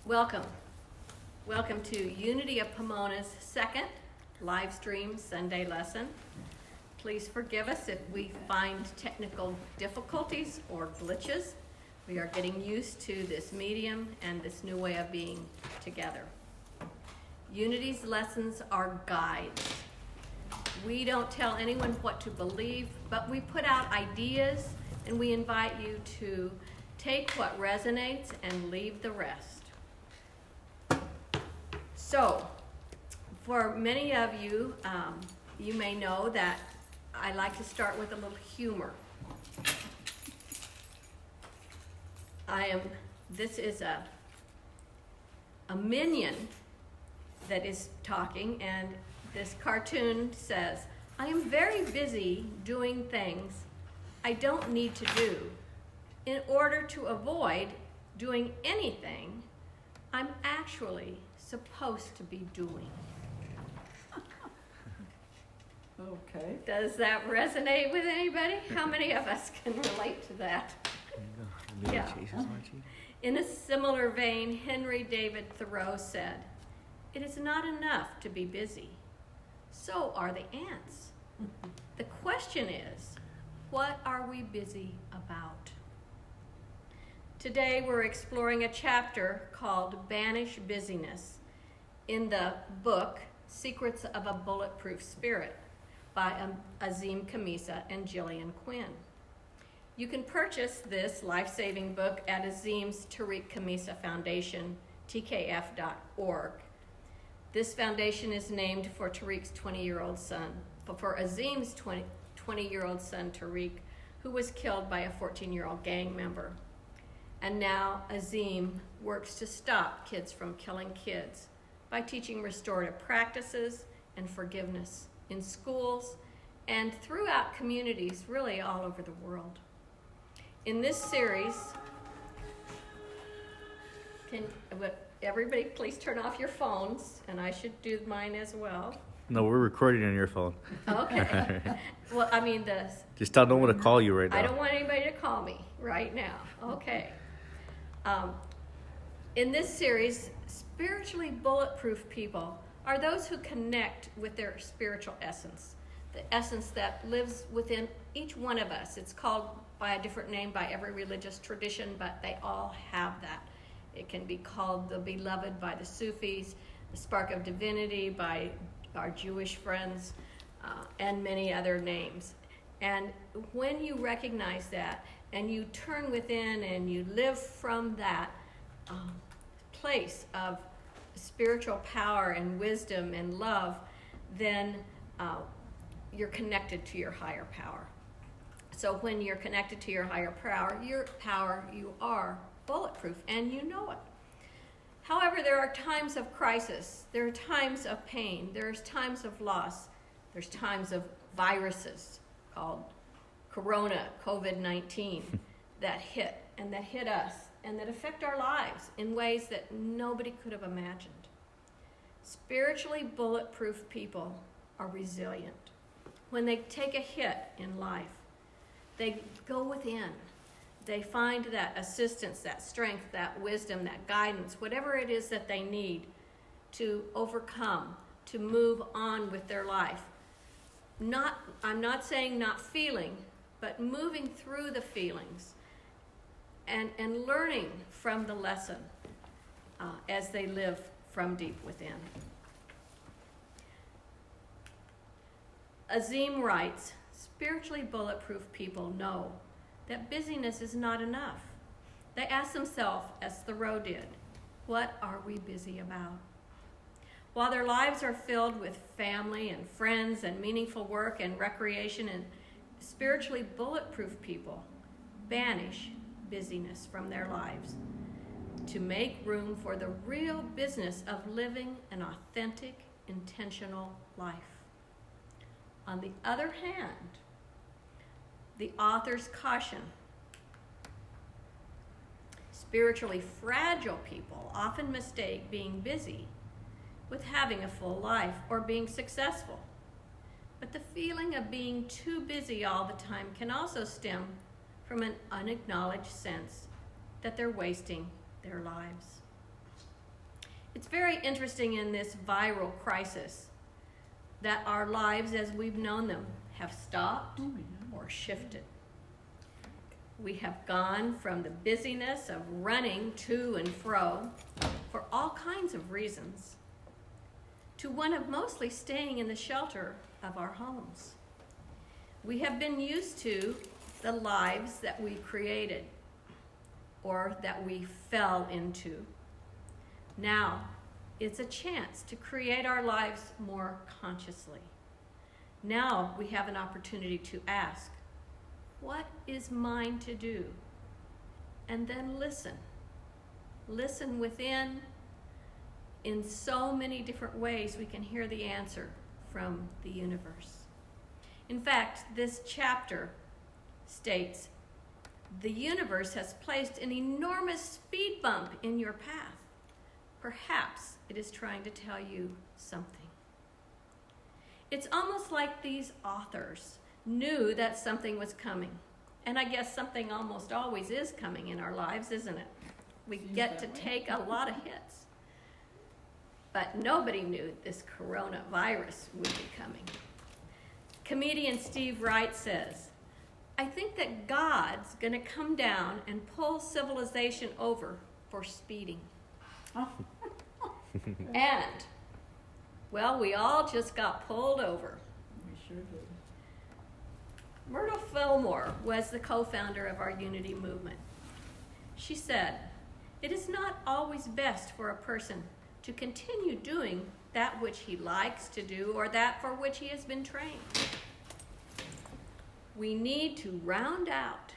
Welcome. Welcome to Unity of Pomona's second live stream Sunday lesson. Please forgive us if we find technical difficulties or glitches. We are getting used to this medium and this new way of being together. Unity's lessons are guides. We don't tell anyone what to believe, but we put out ideas and we invite you to take what resonates and leave the rest. So, for many of you, you may know that I like to start with a little humor. This is a minion that is talking, and this cartoon says, "I am very busy doing things I don't need to do. In order to avoid doing anything I'm actually supposed to be doing." Okay. Does that resonate with anybody? How many of us can relate to that? Yeah. In a similar vein, Henry David Thoreau said, "It is not enough to be busy. So are the ants." The question is, what are we busy about? Today we're exploring a chapter called Banish Busyness in the book Secrets of a Bulletproof Spirit by Azim Khamisa and Gillian Quinn. You can purchase this life-saving book at Azim's Tariq Khamisa Foundation, tkf.org. This foundation is named for Tariq's 20-year-old son, for Azim's 20-year-old son Tariq, who was killed by a 14-year-old gang member. And now Azim works to stop kids from killing kids by teaching restorative practices and forgiveness in schools and throughout communities really all over the world. In this series, can everybody please turn off your phones, and I should do mine as well. No, we're recording on your phone. Okay. Well, I mean, Just tell no one to call you right now. I don't want anybody to call me right now. Okay. In this series, spiritually bulletproof people are those who connect with their spiritual essence, the essence that lives within each one of us. It's called by a different name by every religious tradition, but they all have that. It can be called the beloved by the Sufis, the spark of divinity by our Jewish friends, and many other names. And when you recognize that and you turn within and you live from that place of spiritual power and wisdom and love, then you're connected to your higher power. So when you're connected to your higher power, you are bulletproof, and you know it. However, there are times of crisis, there are times of pain, there's times of loss, there's times of viruses called Corona, COVID-19, that hit us and that affect our lives in ways that nobody could have imagined. Spiritually bulletproof people are resilient. When they take a hit in life, they go within. They find that assistance, that strength, that wisdom, that guidance, whatever it is that they need to overcome, to move on with their life. I'm not saying not feeling, but moving through the feelings and learning from the lesson as they live from deep within. Azim writes, "Spiritually bulletproof people know that busyness is not enough. They ask themselves, as Thoreau did, what are we busy about?" While their lives are filled with family and friends and meaningful work and recreation, and spiritually bulletproof people banish busyness from their lives to make room for the real business of living an authentic, intentional life. On the other hand, the author's caution: spiritually fragile people often mistake being busy with having a full life or being successful. But the feeling of being too busy all the time can also stem from an unacknowledged sense that they're wasting their lives. It's very interesting in this viral crisis that our lives as we've known them have stopped or shifted. We have gone from the busyness of running to and fro for all kinds of reasons to one of mostly staying in the shelter of our homes. We have been used to the lives that we created or that we fell into. Now, it's a chance to create our lives more consciously. Now we have an opportunity to ask, what is mine to do? And then listen. Listen within. In so many different ways we can hear the answer from the universe. In fact, this chapter states, the universe has placed an enormous speed bump in your path. Perhaps it is trying to tell you something. It's almost like these authors knew that something was coming. And I guess something almost always is coming in our lives, isn't it? We get to take a lot of hits. But nobody knew this coronavirus would be coming. Comedian Steve Wright says, I think that God's going to come down and pull civilization over for speeding. And, well, we all just got pulled over. We sure did. Myrtle Fillmore was the co-founder of our Unity movement. She said, it is not always best for a person to continue doing that which he likes to do or that for which he has been trained. We need to round out,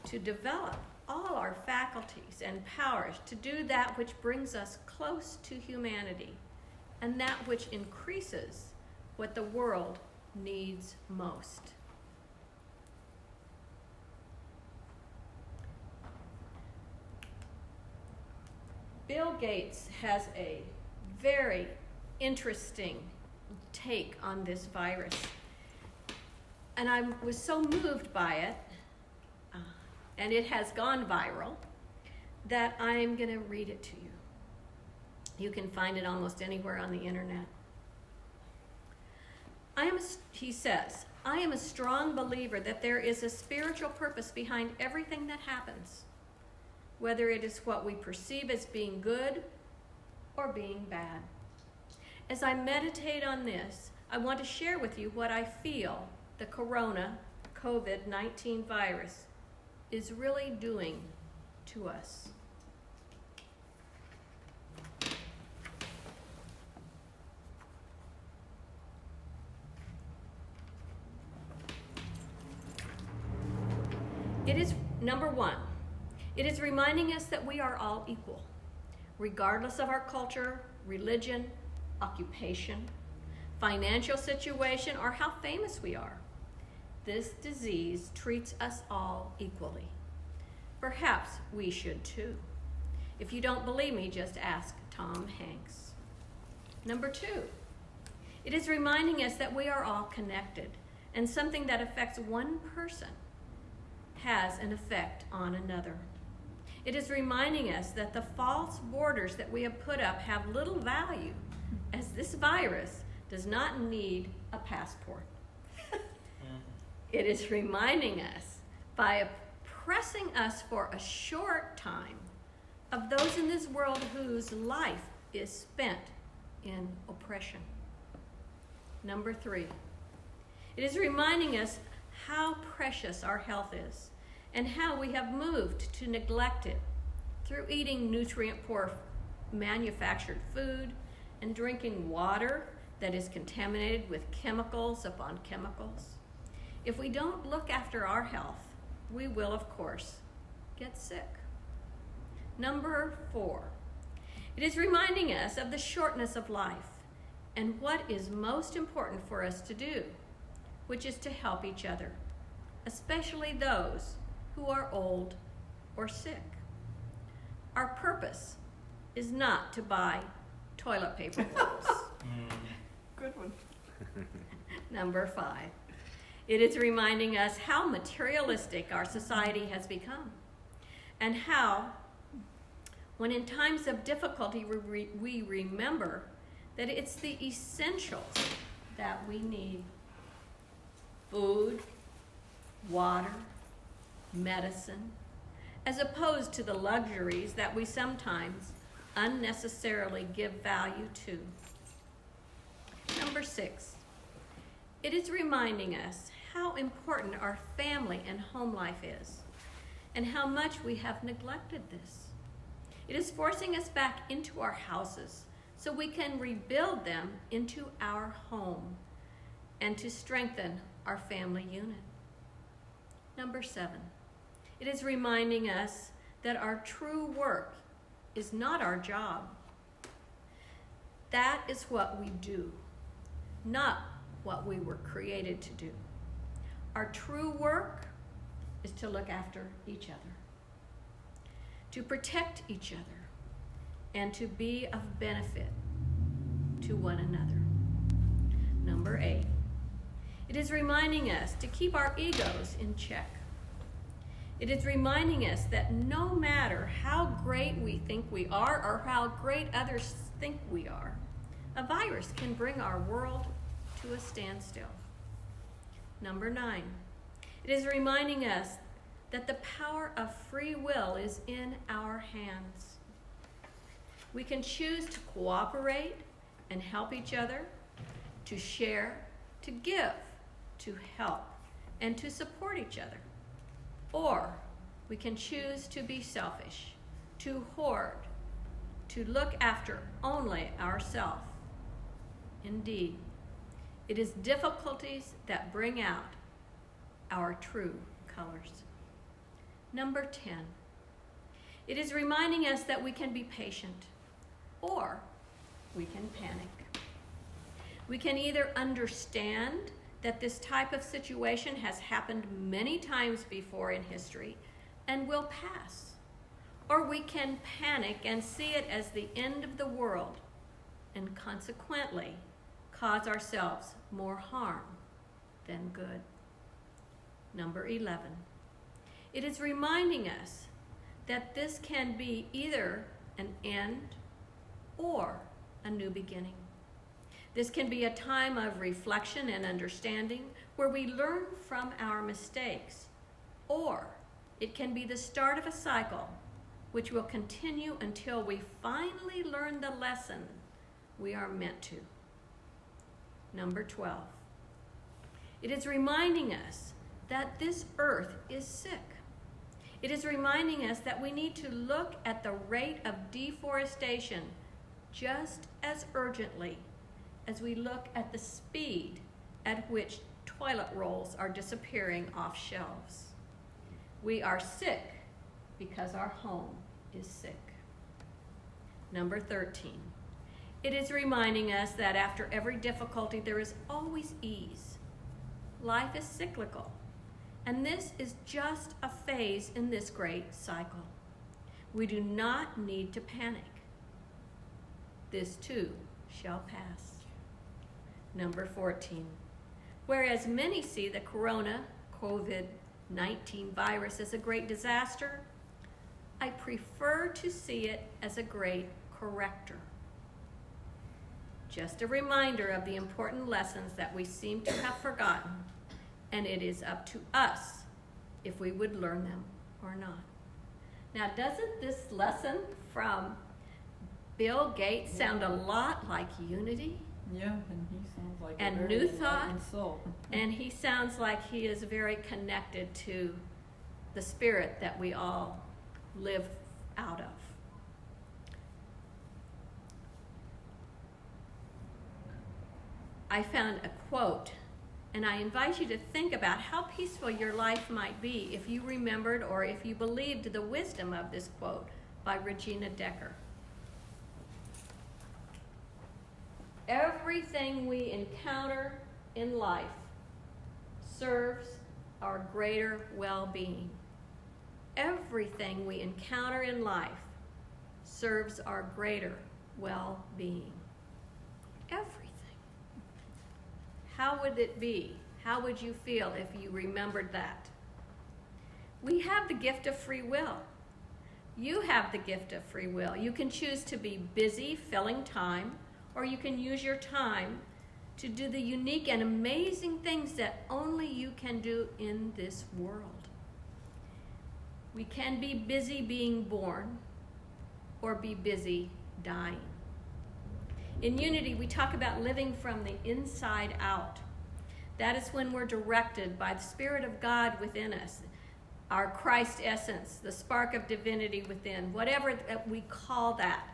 to develop all our faculties and powers to do that which brings us close to humanity and that which increases what the world needs most. Bill Gates has a very interesting take on this virus. And I was so moved by it, and it has gone viral, that I'm going to read it to you. You can find it almost anywhere on the internet. He says, I am a strong believer that there is a spiritual purpose behind everything that happens, whether it is what we perceive as being good or being bad. As I meditate on this, I want to share with you what I feel the COVID-19 virus is really doing to us. It is, number one, it is reminding us that we are all equal, regardless of our culture, religion, occupation, financial situation, or how famous we are. This disease treats us all equally. Perhaps we should too. If you don't believe me, just ask Tom Hanks. Number two, it is reminding us that we are all connected, and something that affects one person has an effect on another. It is reminding us that the false borders that we have put up have little value, as this virus does not need a passport. It is reminding us by oppressing us for a short time of those in this world whose life is spent in oppression. Number three, it is reminding us how precious our health is and how we have moved to neglect it through eating nutrient-poor manufactured food and drinking water that is contaminated with chemicals upon chemicals. If we don't look after our health, we will, of course, get sick. Number four, it is reminding us of the shortness of life and what is most important for us to do, which is to help each other, especially those who are old or sick. Our purpose is not to buy toilet paper rolls. Good one. Number five, it is reminding us how materialistic our society has become and how when in times of difficulty we remember that it's the essentials that we need: food, water, medicine, as opposed to the luxuries that we sometimes unnecessarily give value to. Number 6, it is reminding us how important our family and home life is, and how much we have neglected this. It is forcing us back into our houses so we can rebuild them into our home and to strengthen our family unit. Number 7, it is reminding us that our true work is not our job. That is what we do, not what we were created to do. Our true work is to look after each other, to protect each other, and to be of benefit to one another. Number 8, it is reminding us to keep our egos in check. It is reminding us that no matter how great we think we are or how great others think we are, a virus can bring our world to a standstill. Number 9, it is reminding us that the power of free will is in our hands. We can choose to cooperate and help each other, to share, to give, to help, and to support each other. Or we can choose to be selfish, to hoard, to look after only ourselves. Indeed, it is difficulties that bring out our true colors. Number 10, it is reminding us that we can be patient, or we can panic. We can either understand that this type of situation has happened many times before in history and will pass, or we can panic and see it as the end of the world and consequently cause ourselves more harm than good. Number 11, it is reminding us that this can be either an end or a new beginning. This can be a time of reflection and understanding where we learn from our mistakes, or it can be the start of a cycle which will continue until we finally learn the lesson we are meant to. Number 12, it is reminding us that this earth is sick. It is reminding us that we need to look at the rate of deforestation just as urgently as we look at the speed at which toilet rolls are disappearing off shelves. We are sick because our home is sick. Number 13, it is reminding us that after every difficulty there is always ease. Life is cyclical, and this is just a phase in this great cycle. We do not need to panic. This too shall pass. Number 14, whereas many see the COVID-19 virus as a great disaster, I prefer to see it as a great corrector. Just a reminder of the important lessons that we seem to have forgotten, and it is up to us if we would learn them or not. Now, doesn't this lesson from Bill Gates sound a lot like unity? Yeah, and he sounds like And a very new thought. enlightened soul. And he sounds like he is very connected to the spirit that we all live out of. I found a quote, and I invite you to think about how peaceful your life might be if you remembered or if you believed the wisdom of this quote by Regina Decker. Everything we encounter in life serves our greater well-being. Everything we encounter in life serves our greater well-being. Everything. How would it be? How would you feel if you remembered that? We have the gift of free will. You have the gift of free will. You can choose to be busy filling time, or you can use your time to do the unique and amazing things that only you can do in this world. We can be busy being born or be busy dying. In Unity, we talk about living from the inside out. That is when we're directed by the Spirit of God within us, our Christ essence, the spark of divinity within, whatever we call that,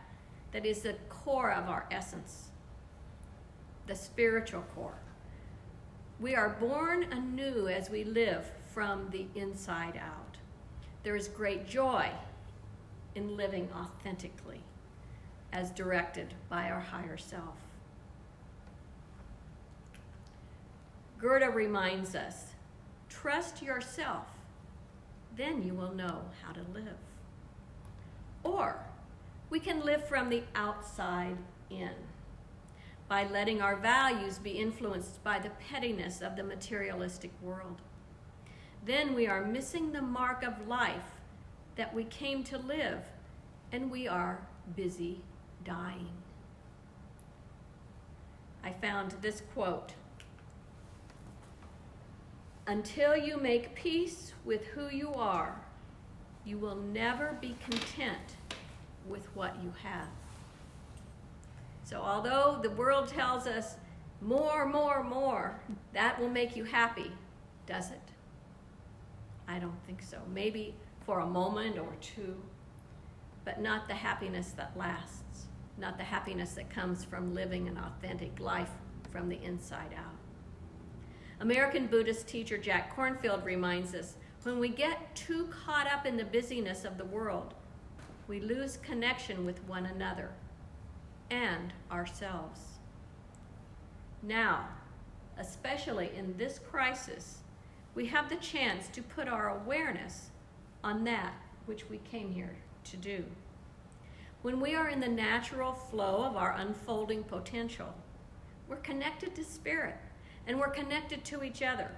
that is the core of our essence, the spiritual core. We are born anew as we live from the inside out. There is great joy in living authentically as directed by our higher self. Goethe reminds us, trust yourself, then you will know how to live. Or we can live from the outside in, by letting our values be influenced by the pettiness of the materialistic world. Then we are missing the mark of life that we came to live, and we are busy dying. I found this quote: "Until you make peace with who you are, you will never be content with what you have." So although the world tells us more, more, more, that will make you happy, does it? I don't think so. Maybe for a moment or two, but not the happiness that lasts, not the happiness that comes from living an authentic life from the inside out. American Buddhist teacher Jack Kornfield reminds us, when we get too caught up in the busyness of the world, we lose connection with one another and ourselves. Now, especially in this crisis, we have the chance to put our awareness on that which we came here to do. When we are in the natural flow of our unfolding potential, we're connected to Spirit, and we're connected to each other.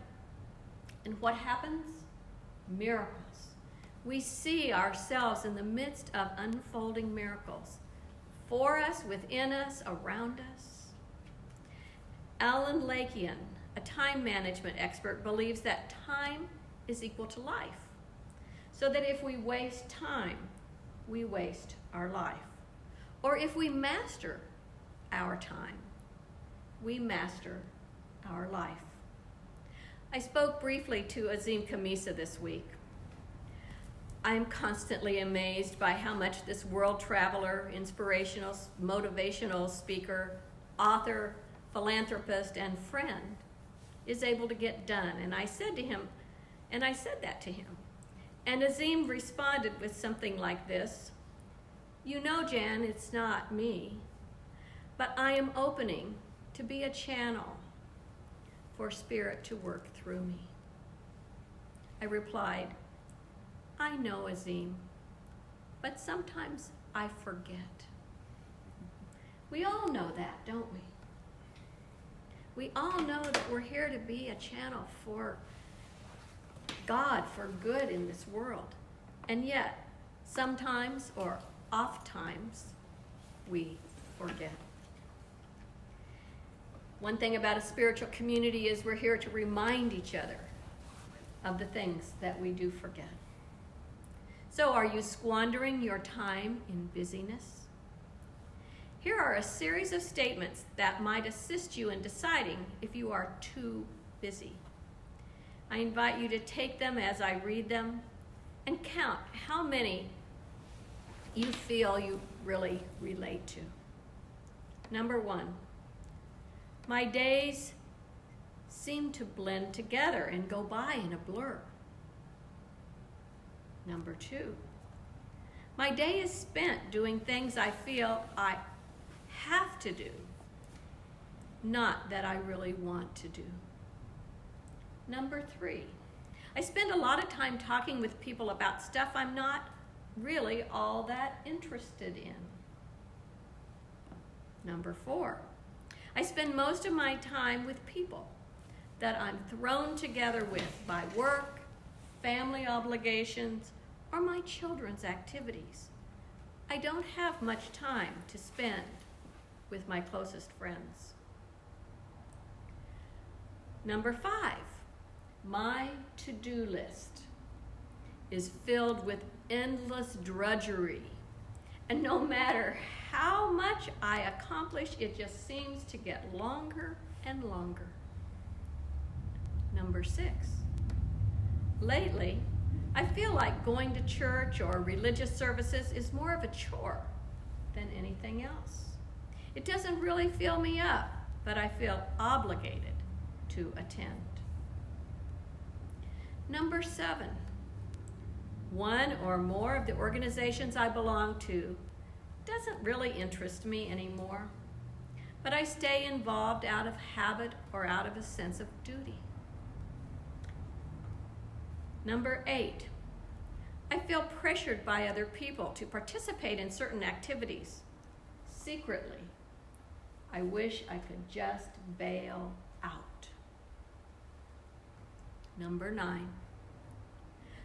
And what happens? Miracles. We see ourselves in the midst of unfolding miracles, for us, within us, around us. Alan Lakian, a time management expert, believes that time is equal to life, so that if we waste time, we waste our life. Or if we master our time, we master our life. I spoke briefly to Azim Khamisa this week. I am constantly amazed by how much this world traveler, inspirational, motivational speaker, author, philanthropist, and friend is able to get done. And I said that to him. And Azim responded with something like this: "You know, Jan, it's not me, but I am opening to be a channel for Spirit to work through me." I replied, "I know, Azim, but sometimes I forget." We all know that, don't we? We all know that we're here to be a channel for God, for good in this world. And yet, sometimes or oft-times, we forget. One thing about a spiritual community is we're here to remind each other of the things that we do forget. So are you squandering your time in busyness? Here are a series of statements that might assist you in deciding if you are too busy. I invite you to take them as I read them and count how many you feel you really relate to. Number 1, my days seem to blend together and go by in a blur. Number 2, my day is spent doing things I feel I have to do, not that I really want to do. Number 3, I spend a lot of time talking with people about stuff I'm not really all that interested in. Number 4, I spend most of my time with people that I'm thrown together with by work, family obligations, or my children's activities. I don't have much time to spend with my closest friends. Number 5, my to-do list is filled with endless drudgery. And no matter how much I accomplish, it just seems to get longer and longer. Number 6, lately, I feel like going to church or religious services is more of a chore than anything else. It doesn't really fill me up, but I feel obligated to attend. Number 7, one or more of the organizations I belong to doesn't really interest me anymore, but I stay involved out of habit or out of a sense of duty. Number 8, I feel pressured by other people to participate in certain activities. Secretly, I wish I could just bail out. Number 9,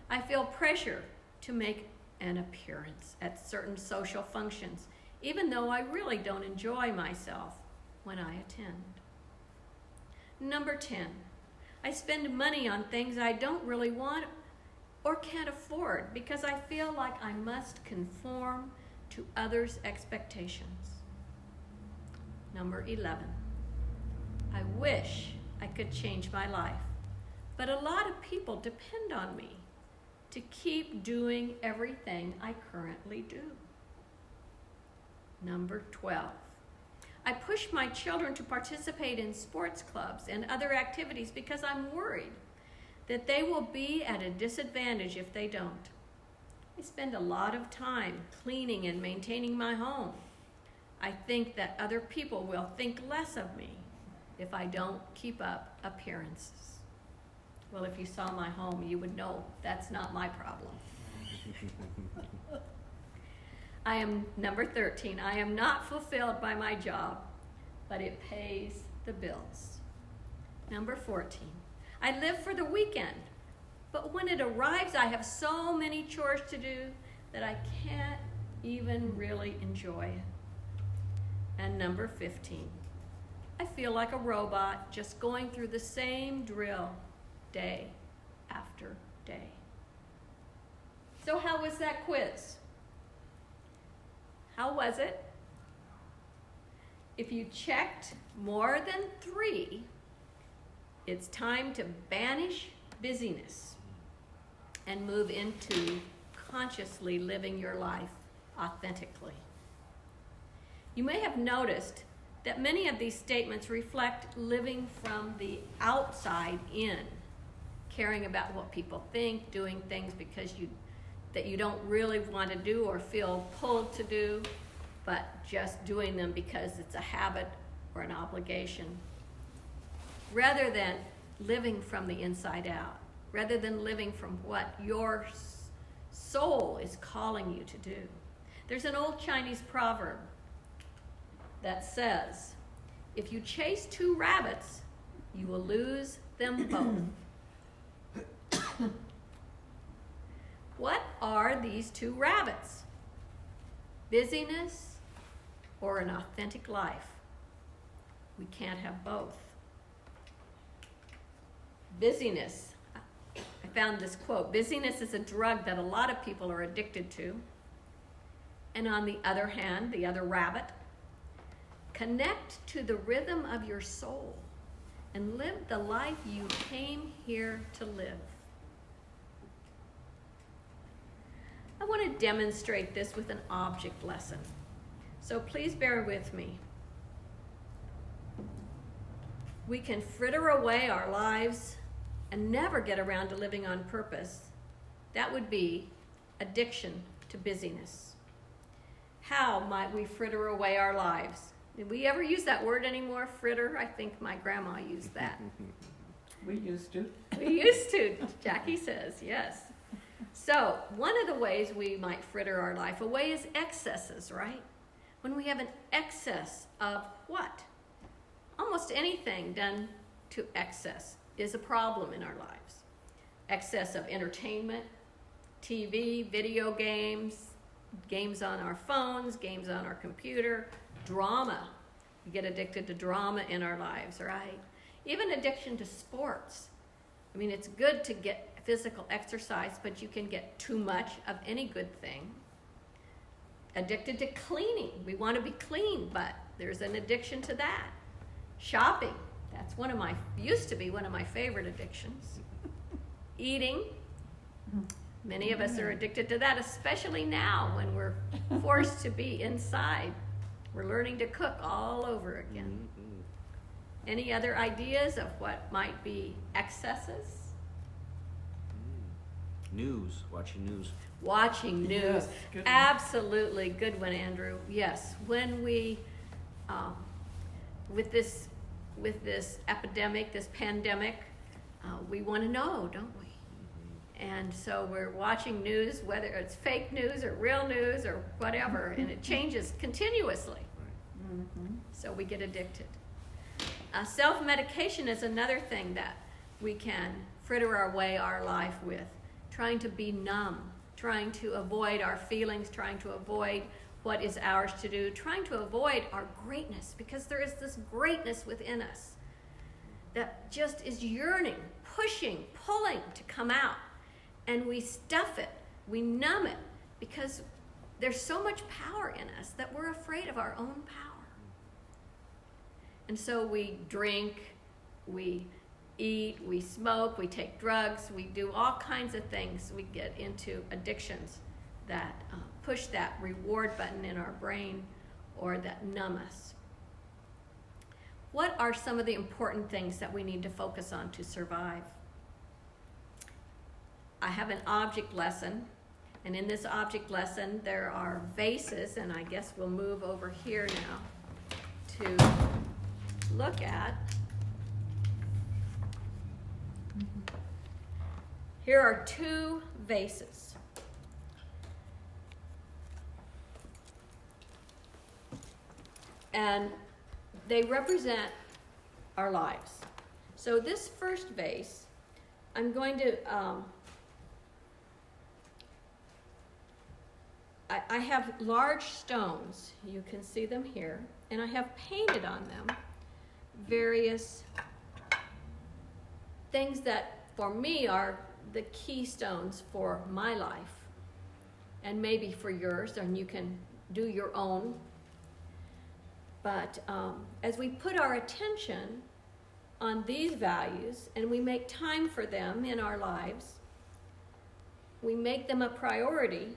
I feel pressure to make an appearance at certain social functions, even though I really don't enjoy myself when I attend. Number 10, I spend money on things I don't really want or can't afford because I feel like I must conform to others' expectations. Number 11, I wish I could change my life, but a lot of people depend on me to keep doing everything I currently do. Number 12, I push my children to participate in sports clubs and other activities because I'm worried that they will be at a disadvantage if they don't. I spend a lot of time cleaning and maintaining my home. I think that other people will think less of me if I don't keep up appearances. Well, if you saw my home, you would know that's not my problem. I am number 13. I am not fulfilled by my job, but it pays the bills. Number 14. I live for the weekend, but when it arrives, I have so many chores to do that I can't even really enjoy it. And number 15. I feel like a robot just going through the same drill day after day. So how was that quiz? How was it? If you checked more than 3, it's time to banish busyness and move into consciously living your life authentically. You may have noticed that many of these statements reflect living from the outside in, caring about what people think, doing things that you don't really want to do or feel pulled to do, but just doing them because it's a habit or an obligation, rather than living from the inside out, rather than living from what your soul is calling you to do. There's an old Chinese proverb that says, if you chase 2 rabbits, you will lose them both. What are these 2 rabbits? Busyness or an authentic life? We can't have both. Busyness. I found this quote. Busyness is a drug that a lot of people are addicted to. And on the other hand, the other rabbit, connect to the rhythm of your soul and live the life you came here to live. I want to demonstrate this with an object lesson. So please bear with me. We can fritter away our lives and never get around to living on purpose. That would be addiction to busyness. How might we fritter away our lives? Did we ever use that word anymore, fritter? I think my grandma used that. We used to. We used to, Jackie says, yes. So one of the ways we might fritter our life away is excesses, right? When we have an excess of what? Almost anything done to excess is a problem in our lives. Excess of entertainment, TV, video games, games on our phones, games on our computer, drama. We get addicted to drama in our lives, right? Even addiction to sports. I mean, it's good to get physical exercise, but you can get too much of any good thing. Addicted to cleaning. We want to be clean, but there's an addiction to that. Shopping. That's used to be one of my favorite addictions. Eating. Many of us are addicted to that, especially now when we're forced to be inside. We're learning to cook all over again. Any other ideas of what might be excesses? News, watching news. Watching news. Yes, good one. Absolutely. Good one, Andrew. Yes. When we, with this epidemic, this pandemic, we want to know, don't we? And so we're watching news, whether it's fake news or real news or whatever, and it changes continuously. So we get addicted. Self-medication is another thing that we can fritter our life with, trying to be numb, trying to avoid our feelings, trying to avoid what is ours to do, trying to avoid our greatness, because there is this greatness within us that just is yearning, pushing, pulling to come out. And we stuff it, we numb it, because there's so much power in us that we're afraid of our own power. And so we drink, we eat, we smoke, we take drugs, we do all kinds of things. We get into addictions that push that reward button in our brain or that numb us. What are some of the important things that we need to focus on to survive? I have an object lesson, and in this object lesson there are vases, and I guess we'll move over here now to look at. Here are two vases. And they represent our lives. So this first vase, I'm going to, I have large stones, you can see them here, and I have painted on them various things that for me are the keystones for my life, and maybe for yours, and you can do your own. But as we put our attention on these values and we make time for them in our lives, we make them a priority,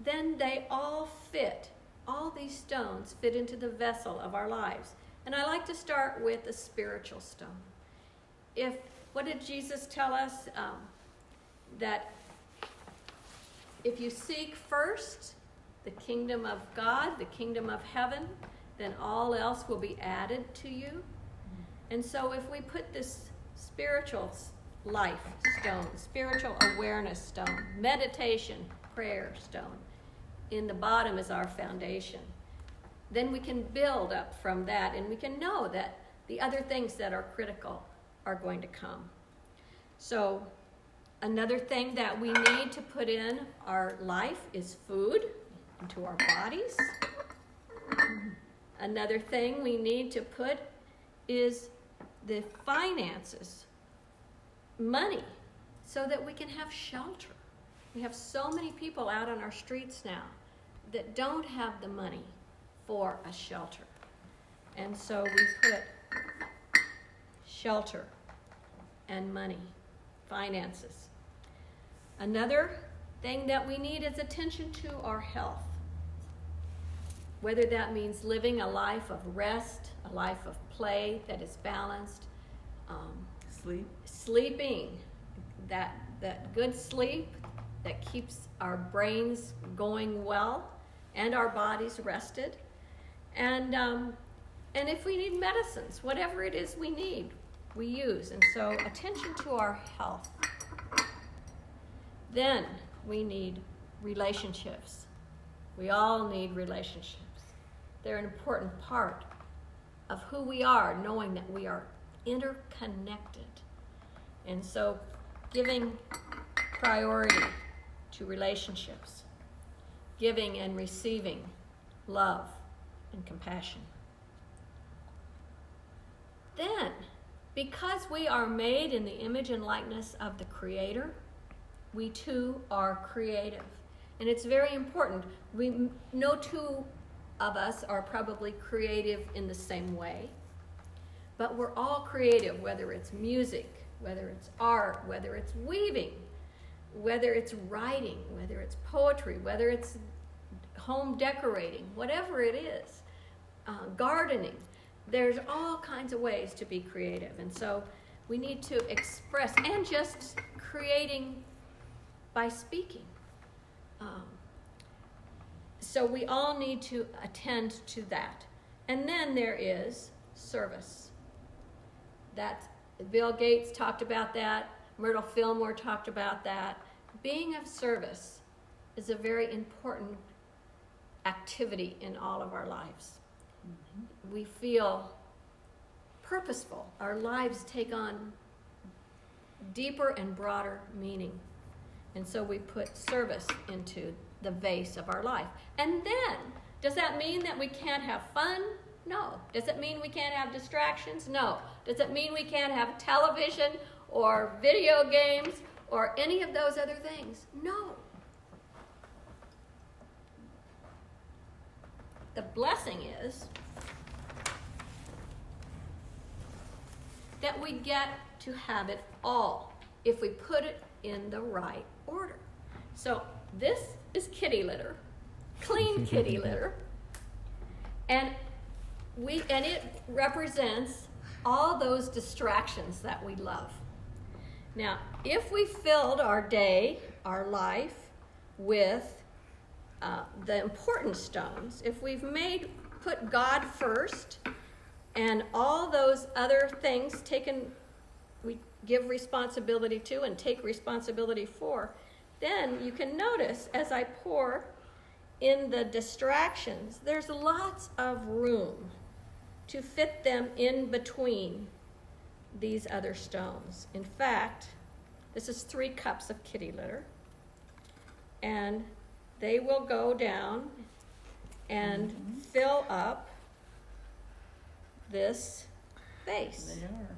then they all fit. All these stones fit into the vessel of our lives. And I like to start with the spiritual stone. What did Jesus tell us? That if you seek first the kingdom of God, the kingdom of heaven, then all else will be added to you. And so if we put this spiritual life stone, spiritual awareness stone, meditation, prayer stone, in the bottom is our foundation, then we can build up from that, and we can know that the other things that are critical are going to come. So another thing that we need to put in our life is food into our bodies. Another thing we need to put is the finances, money, so that we can have shelter. We have so many people out on our streets now that don't have the money for a shelter. And so we put shelter and money, finances. Another thing that we need is attention to our health. Whether that means living a life of rest, a life of play that is balanced, sleeping, that good sleep that keeps our brains going well and our bodies rested, and if we need medicines, whatever it is we need, we use. And so attention to our health. Then we need relationships. We all need relationships. They're an important part of who we are, knowing that we are interconnected. And so giving priority to relationships, giving and receiving love and compassion. Then, because we are made in the image and likeness of the Creator, we too are creative. And it's very important. No two of us are probably creative in the same way, but we're all creative, whether it's music, whether it's art, whether it's weaving, whether it's writing, whether it's poetry, whether it's home decorating, whatever it is, gardening. There's all kinds of ways to be creative. And so we need to express, and just creating by speaking. So we all need to attend to that. And then there is service. That Bill Gates talked about that. Myrtle Fillmore talked about that. Being of service is a very important activity in all of our lives. Mm-hmm. We feel purposeful. Our lives take on deeper and broader meaning. And so we put service into the vase of our life. And then, does that mean that we can't have fun? No. Does it mean we can't have distractions? No. Does it mean we can't have television or video games or any of those other things? No. The blessing is that we get to have it all if we put it in the right order. So this is kitty litter, clean kitty litter, and it represents all those distractions that we love. Now, if we filled our day, our life, with the important stones, if we've put God first, and all those other things we give responsibility to and take responsibility for, then you can notice as I pour in the distractions, there's lots of room to fit them in between these other stones. In fact, this is 3 cups of kitty litter, and they will go down and fill up this vase. They are.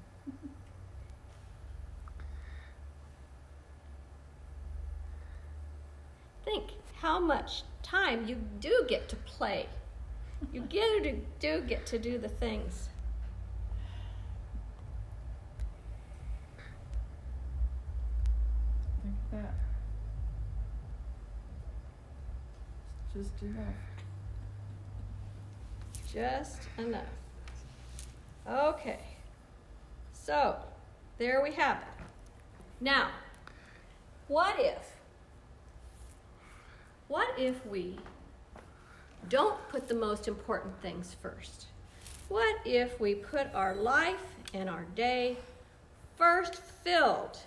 Think how much time you do get to play. You do get to do the things. Think of that. Just enough. Just enough. Okay. So, there we have it. Now, what if we don't put the most important things first? What if we put our life and our day first filled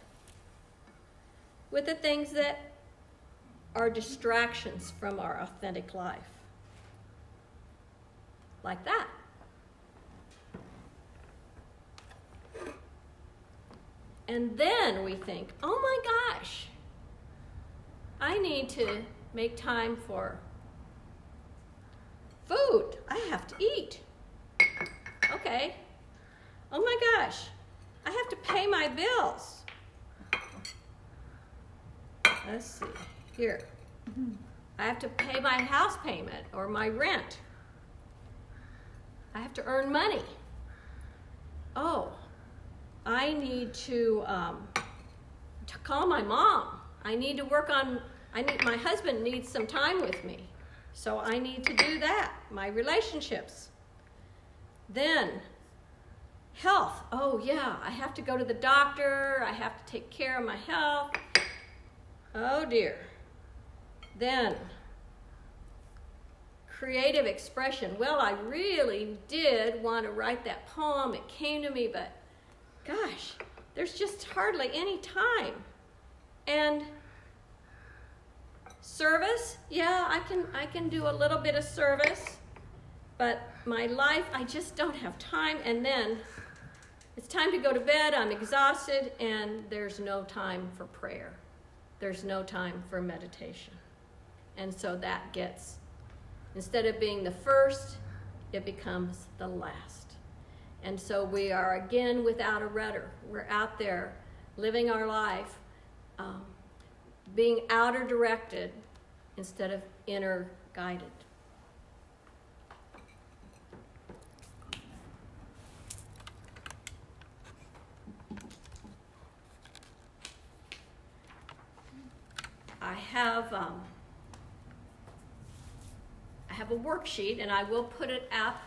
with the things that are distractions from our authentic life? Like that. And then we think, oh my gosh, I need to make time for food. I have to eat. Okay. Oh my gosh, I have to pay my bills. Let's see. Here. I have to pay my house payment or my rent. I have to earn money. Oh, I need to call my mom. I need to work on, my husband needs some time with me. So I need to do that, my relationships. Then, health. Oh yeah, I have to go to the doctor. I have to take care of my health. Oh dear. Then, creative expression. Well, I really did want to write that poem. It came to me, but gosh, there's just hardly any time. And service, yeah, I can do a little bit of service, but my life, I just don't have time. And then it's time to go to bed. I'm exhausted, and there's no time for prayer. there's no time for meditation. And so that gets, instead of being the first, it becomes the last. And so we are again without a rudder. We're out there living our life, being outer directed instead of inner guided. I have a worksheet, and I will put it up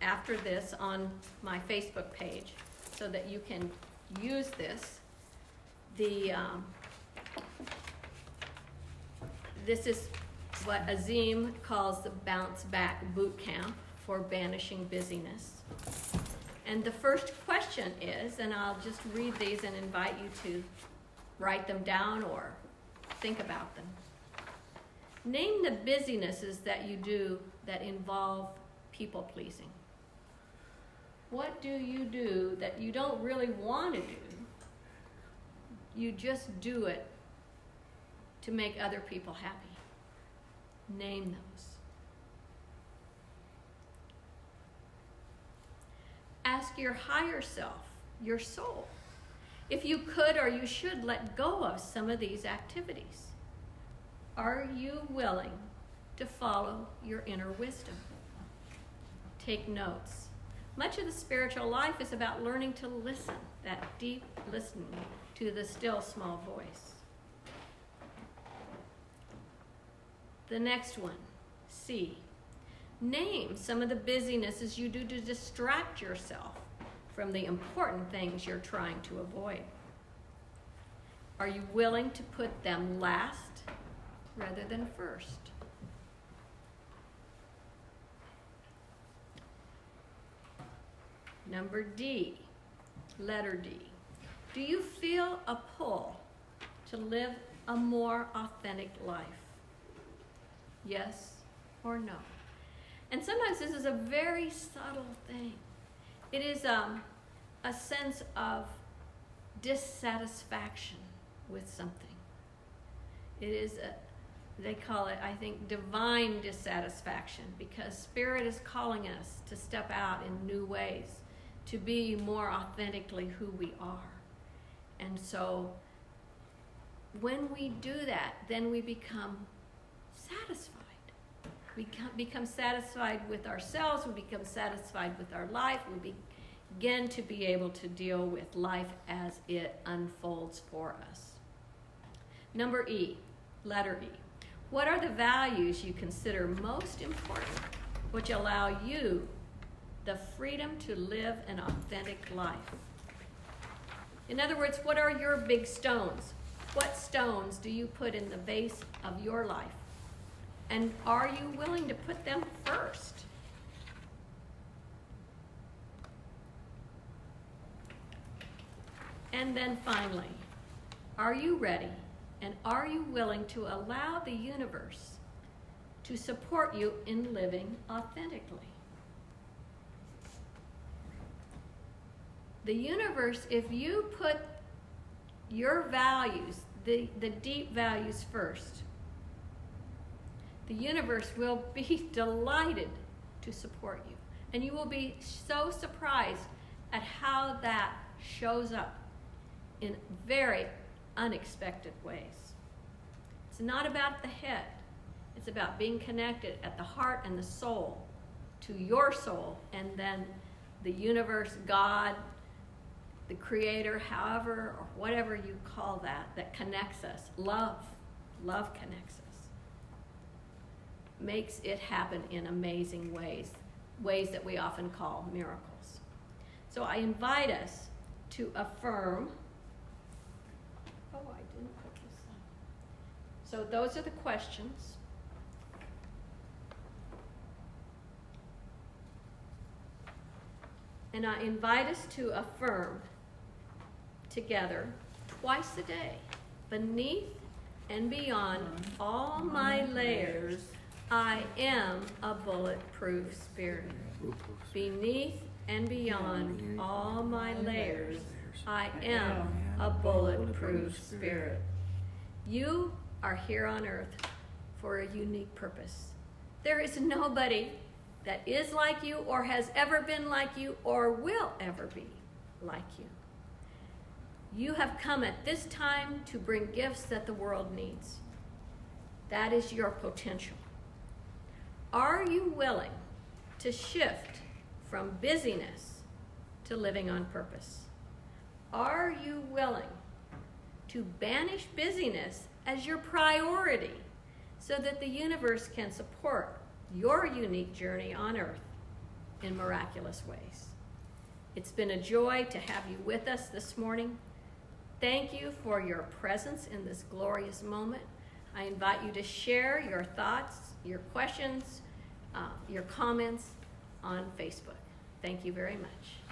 after this on my Facebook page so that you can use this. This is what Azim calls the Bounce Back Boot Camp for banishing busyness. And the first question is, and I'll just read these and invite you to write them down or think about them. Name the busynesses that you do that involve people pleasing. What do you do that you don't really want to do? You just do it to make other people happy. Name those. Ask your higher self, your soul, if you could or you should let go of some of these activities. Are you willing to follow your inner wisdom? Take notes. Much of the spiritual life is about learning to listen, that deep listening to the still small voice. The next one, C. Name some of the busynesses you do to distract yourself from the important things you're trying to avoid. Are you willing to put them last rather than first? Number D, letter D. Do you feel a pull to live a more authentic life? Yes or no? And sometimes this is a very subtle thing. It is a sense of dissatisfaction with something. It is they call it, I think, divine dissatisfaction, because Spirit is calling us to step out in new ways, to be more authentically who we are. And so when we do that, then we become satisfied. We become satisfied with ourselves, we become satisfied with our life, we begin to be able to deal with life as it unfolds for us. Number E, letter E. What are the values you consider most important, which allow you the freedom to live an authentic life? In other words, what are your big stones? What stones do you put in the vase of your life? And are you willing to put them first? And then finally, are you ready and are you willing to allow the universe to support you in living authentically? The universe, if you put your values, the deep values first, the universe will be delighted to support you. And you will be so surprised at how that shows up in very unexpected ways. It's not about the head. It's about being connected at the heart and the soul to your soul, and then the universe, God, the Creator, however or whatever you call that connects us. Love connects us. Makes it happen in amazing ways that we often call miracles. So I invite us to affirm. Oh, I didn't put this up. So those are the questions. And I invite us to affirm together twice a day, beneath and beyond all my layers, I am a bulletproof spirit. Beneath and beyond all my layers, I am a bulletproof spirit. You are here on earth for a unique purpose. There is nobody that is like you or has ever been like you or will ever be like you. You have come at this time to bring gifts that the world needs. That is your potential. Are you willing to shift from busyness to living on purpose? Are you willing to banish busyness as your priority so that the universe can support your unique journey on earth in miraculous ways? It's been a joy to have you with us this morning. Thank you for your presence in this glorious moment. I invite you to share your thoughts, your questions, your comments on Facebook. Thank you very much.